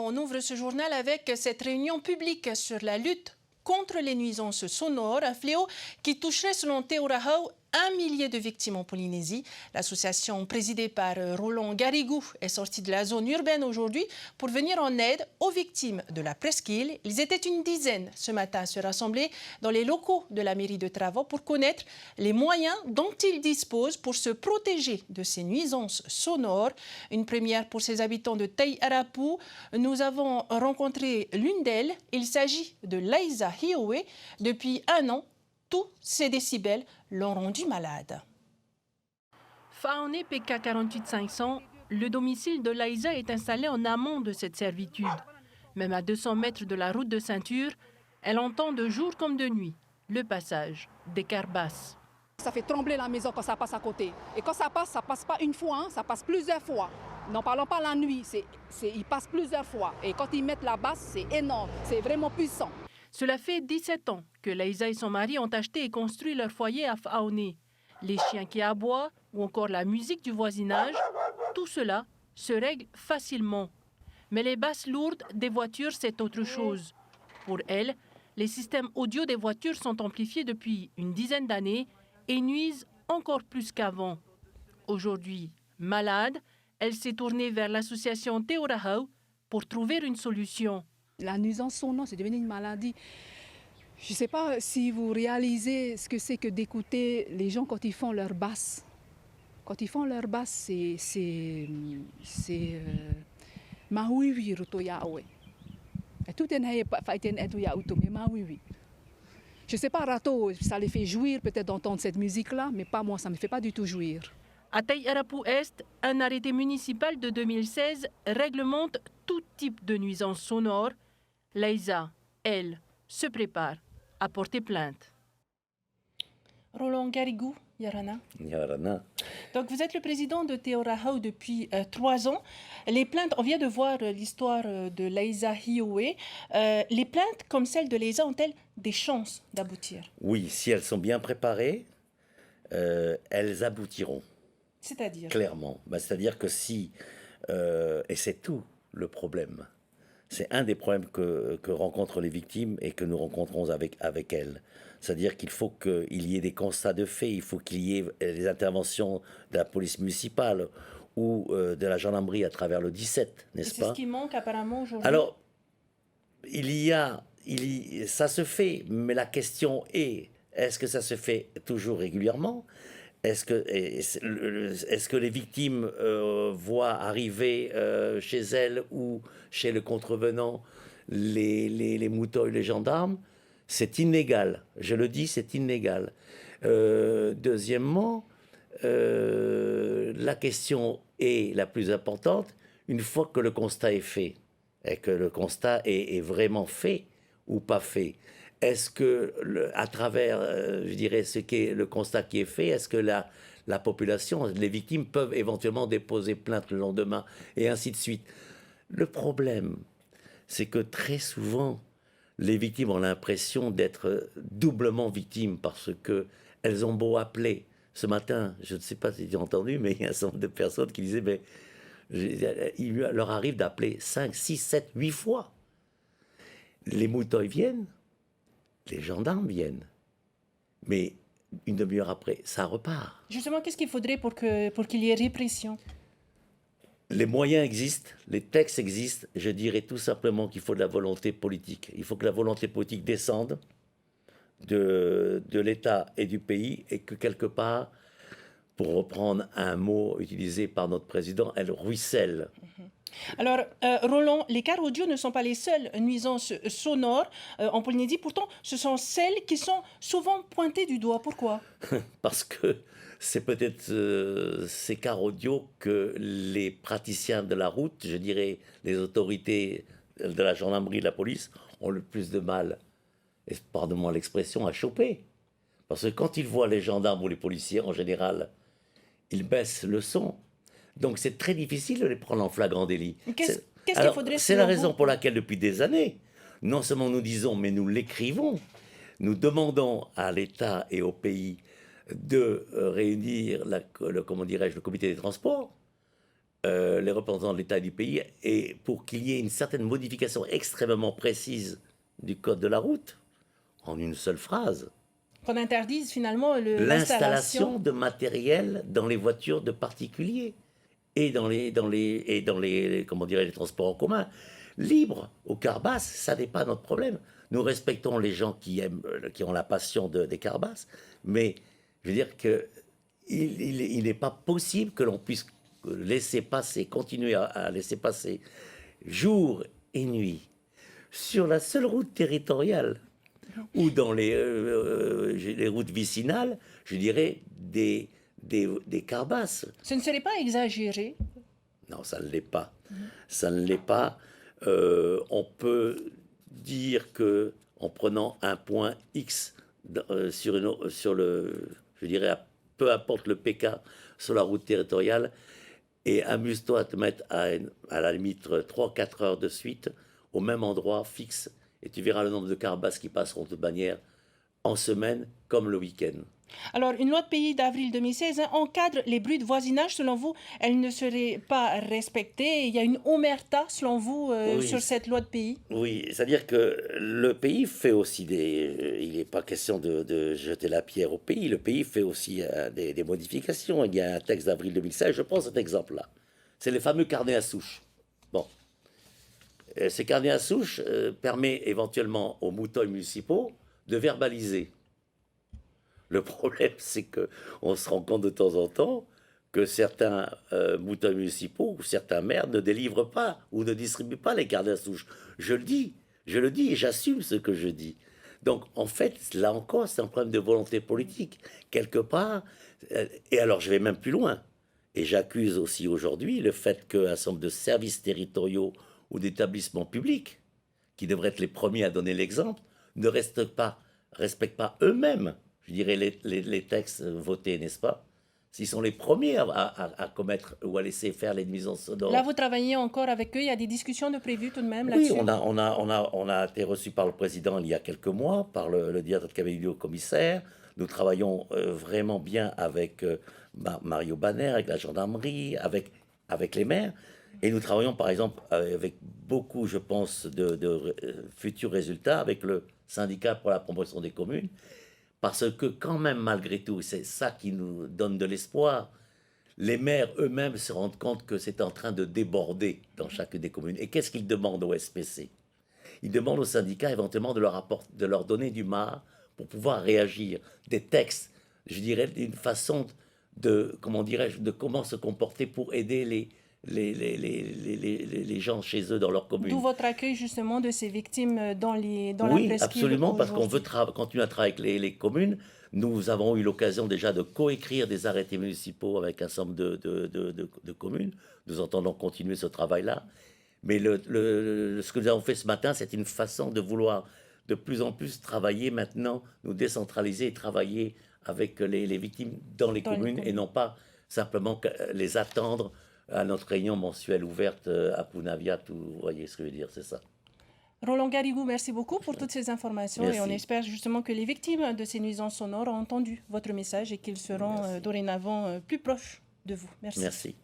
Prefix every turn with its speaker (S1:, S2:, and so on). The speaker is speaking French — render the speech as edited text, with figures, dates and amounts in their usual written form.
S1: On ouvre ce journal avec cette réunion publique sur la lutte contre les nuisances sonores, un fléau qui toucherait selon Teo Rahau 1 millier de victimes en Polynésie. L'association présidée par Roland Garrigou est sortie de la zone urbaine aujourd'hui pour venir en aide aux victimes de la presqu'île. Ils étaient une dizaine ce matin à se rassembler dans les locaux de la mairie de Travant pour connaître les moyens dont ils disposent pour se protéger de ces nuisances sonores. Une première pour ces habitants de Tei Arapu. Nous avons rencontré l'une d'elles. Il s'agit de Laïsa Hiowe. Depuis 1 an, tous ces décibels l'ont rendu malade. Faone PK 48500, le domicile de Laïsa est installé en amont de cette servitude. Même à 200 mètres de la route de ceinture, elle entend de jour comme de nuit le passage des cars basses.
S2: Ça fait trembler la maison quand ça passe à côté. Et quand ça passe pas une fois, hein, ça passe plusieurs fois. N'en parlons pas la nuit, il passe plusieurs fois. Et quand ils mettent la basse, c'est énorme, c'est vraiment puissant.
S1: Cela fait 17 ans que Laïsa et son mari ont acheté et construit leur foyer à Faone. Les chiens qui aboient ou encore la musique du voisinage, tout cela se règle facilement. Mais les basses lourdes des voitures, c'est autre chose. Pour elle, les systèmes audio des voitures sont amplifiés depuis une dizaine d'années et nuisent encore plus qu'avant. Aujourd'hui, malade, elle s'est tournée vers l'association Teo Rahau pour trouver une solution.
S2: La nuisance sonore, c'est devenu une maladie. Je ne sais pas si vous réalisez ce que c'est que d'écouter les gens quand ils font leur basse. Quand ils font leur basse, c'est mawiwi rotoyawe. Et tout est faiten etuya utome mawiwi. Je ne sais pas, Rato, ça les fait jouir peut-être d'entendre cette musique-là, mais pas moi, ça ne me fait pas du tout jouir.
S1: À Tei Arapu Est, un arrêté municipal de 2016 réglemente tout type de nuisance sonore. Laïsa, elle, se prépare à porter plainte. Roland Garrigou, Yarana.
S3: Yarana.
S1: Donc vous êtes le président de Teo Rahau depuis 3 ans. Les plaintes, on vient de voir l'histoire de Laïsa Hiowe. Les plaintes comme celle de Laïsa ont-elles des chances d'aboutir?
S3: Oui, si elles sont bien préparées, elles aboutiront.
S1: C'est-à-dire?
S3: Clairement. C'est-à-dire que si, et c'est tout le problème, c'est un des problèmes que rencontrent les victimes et que nous rencontrons avec elles. C'est-à-dire qu'il faut qu'il y ait des constats de faits, il faut qu'il y ait les interventions de la police municipale ou de la gendarmerie à travers le 17, n'est-ce pas?
S1: C'est ce qui manque apparemment aujourd'hui.
S3: Alors, ça se fait, mais la question est-ce que ça se fait toujours régulièrement? Est-ce que les victimes voient arriver chez elles ou chez le contrevenant les moutons et les gendarmes? C'est inégal. Je le dis, c'est inégal. Deuxièmement, la question est la plus importante, une fois que le constat est fait, et que le constat est vraiment fait ou pas fait. Est-ce que, à travers, je dirais, ce qu'est le constat qui est fait, est-ce que la population, les victimes peuvent éventuellement déposer plainte le lendemain, et ainsi de suite? Le problème, c'est que très souvent, les victimes ont l'impression d'être doublement victimes, parce qu'elles ont beau appeler. Ce matin, je ne sais pas si tu as entendu, mais il y a un certain nombre de personnes qui disaient, mais il leur arrive d'appeler 5, 6, 7, 8 fois. Les moutons viennent. Les gendarmes viennent, mais une demi-heure après, ça repart.
S1: Justement, qu'est-ce qu'il faudrait pour qu'il y ait répression?
S3: Les moyens existent, les textes existent. Je dirais tout simplement qu'il faut de la volonté politique. Il faut que la volonté politique descende de l'État et du pays, et que quelque part, pour reprendre un mot utilisé par notre président, elle ruisselle.
S1: Alors, Roland, les cars audio ne sont pas les seules nuisances sonores en Polynésie. Pourtant, ce sont celles qui sont souvent pointées du doigt. Pourquoi?
S3: Parce que c'est peut-être ces cars audio que les praticiens de la route, je dirais les autorités de la gendarmerie, de la police, ont le plus de mal, et pardonne-moi l'expression, à choper. Parce que quand ils voient les gendarmes ou les policiers, en général, ils baissent le son. Donc c'est très difficile de les prendre en flagrant délit.
S1: Qu'est-ce qu'il faudrait?
S3: C'est la raison pour laquelle depuis des années, non seulement nous disons, mais nous l'écrivons, nous demandons à l'État et au pays de réunir le comité des transports, les représentants de l'État et du pays, et pour qu'il y ait une certaine modification extrêmement précise du code de la route, en une seule phrase.
S1: Qu'on interdise finalement
S3: L'installation de matériel dans les voitures de particuliers et dans les comment dirais, les transports en commun. Libre au car basse, ça n'est pas notre problème. Nous respectons les gens qui ont la passion des car basses, mais je veux dire que il n'est pas possible que l'on puisse laisser passer, continuer à laisser passer jour et nuit sur la seule route territoriale ou dans les routes vicinales, je dirais des car basses.
S1: Ce ne serait pas exagéré?
S3: Non, ça ne l'est pas. Ça ne l'est pas. On peut dire que en prenant un point X sur le, je dirais, peu importe le PK sur la route territoriale, et amuse-toi à te mettre à la limite 3-4 heures de suite au même endroit fixe, et tu verras le nombre de car basses qui passeront de toute manière en semaine comme le week-end.
S1: Alors, une loi de pays d'avril 2016 encadre les bruits de voisinage. Selon vous, elle ne serait pas respectée. Il y a une omerta, selon vous,
S3: Oui.
S1: sur cette loi de pays?
S3: Oui, c'est-à-dire que le pays fait aussi il n'est pas question de jeter la pierre au pays. Le pays fait aussi des modifications. Il y a un texte d'avril 2016, je prends cet exemple-là. C'est les fameux carnets à souche. Bon. Ces carnets à souche permettent éventuellement aux moutons municipaux de verbaliser. Le problème, c'est qu'on se rend compte de temps en temps que certains moutons municipaux ou certains maires ne délivrent pas ou ne distribuent pas les carnets à souche. Je le dis et j'assume ce que je dis. Donc, en fait, là encore, c'est un problème de volonté politique. Quelque part, et alors je vais même plus loin, et j'accuse aussi aujourd'hui le fait qu'un certain nombre de services territoriaux ou d'établissements publics, qui devraient être les premiers à donner l'exemple, ne respectent pas eux-mêmes, je dirais, les textes votés, n'est-ce pas? S'ils sont les premiers à commettre ou à laisser faire les nuisances sonores.
S1: Là, vous travaillez encore avec eux. Il y a des discussions de prévues tout de même
S3: Oui,
S1: là-dessus?
S3: on a été reçus par le président il y a quelques mois, par le directeur de cabinet du commissaire. Nous travaillons vraiment bien avec Mario Banner, avec la gendarmerie, avec les maires. Et nous travaillons par exemple avec beaucoup, je pense, de futurs résultats avec le syndicat pour la promotion des communes. Parce que quand même, malgré tout, c'est ça qui nous donne de l'espoir, les maires eux-mêmes se rendent compte que c'est en train de déborder dans chacune des communes. Et qu'est-ce qu'ils demandent au SPC? Ils demandent aux syndicats éventuellement de leur donner du marc pour pouvoir réagir. Des textes, je dirais, d'une façon de, comment dirais-je, de comment se comporter pour aider les gens chez eux dans leur commune.
S1: D'où votre accueil justement de ces victimes dans
S3: Oui,
S1: la presqu'île?
S3: absolument, parce qu'on veut continuer à travailler avec les communes. Nous avons eu l'occasion déjà de coécrire des arrêtés municipaux avec un certain nombre de communes. Nous entendons continuer ce travail-là. Mais ce que nous avons fait ce matin, c'est une façon de vouloir de plus en plus travailler maintenant, nous décentraliser et travailler avec les victimes dans les communes et non pas simplement les attendre à notre réunion mensuelle ouverte à Punaviat, vous voyez ce que je veux dire, c'est ça.
S1: Roland Garrigou, merci beaucoup pour toutes ces informations.
S3: Merci.
S1: Et on espère justement que les victimes de ces nuisances sonores ont entendu votre message et qu'ils seront dorénavant plus proches de vous. Merci.
S3: Merci.